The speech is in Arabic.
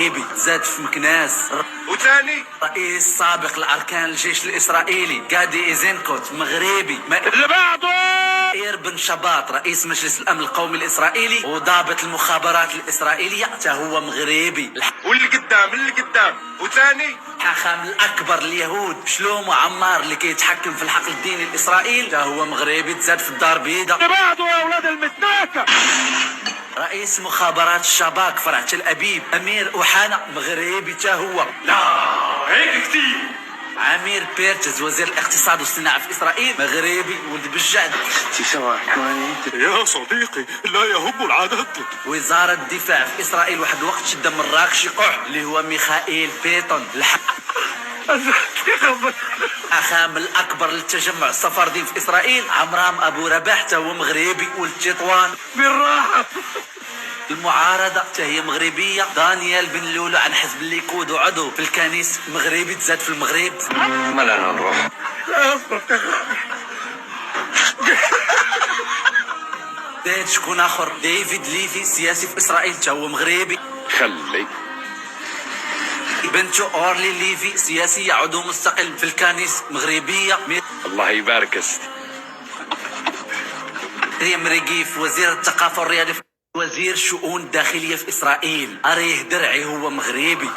مغربي زاد في مكناس. وثاني رئيس سابق لأركان الجيش الإسرائيلي جادي إيزنكوت مغربي. اللي بعده يائير بن شباط رئيس مجلس الأمن القومي الإسرائيلي وضابط المخابرات الإسرائيلية تا هو مغربي. واللي قدام وثاني الحاخام الأكبر اليهود شلومو عمار اللي كيتحكم في الحقل الديني الإسرائيلي تا هو مغربي تزاد في الدار بيضاء. اللي بعده يا اولاد المتناكه. رئيس مخابرات الشباك فرع تل أبيب أمير أوحانة مغربي تا هو. لا هيك كتير. عمير بيرتز وزير الاقتصاد والصناعة في إسرائيل مغربي ولد بالجعد. يا صديقي لا يهب العدد. وزارة الدفاع في إسرائيل واحد الوقت شد من راكش قح اللي هو ميخائيل بيتون أخام الأكبر للتجمع السفاردي في إسرائيل عمرام أبو رباح تا هو مغربي ولد تطوان. بالراحه. المعارضة تا هي مغربية. دانيال بن لولو عن حزب الليكود وعضو في الكنيس مغربي تزاد في المغرب. ما لنا نروح. لا أصدق. زاد شكون آخر ديفيد ليفي سياسي في إسرائيل تا هو مغربي. خلي بنته أورلي ليفي سياسية عضو مستقل في الكنيس مغربية. الله يبارك. مريم رقيف وزير الثقافة والرياضة وزير شؤون داخلية في إسرائيل أريه درعي هو مغربي.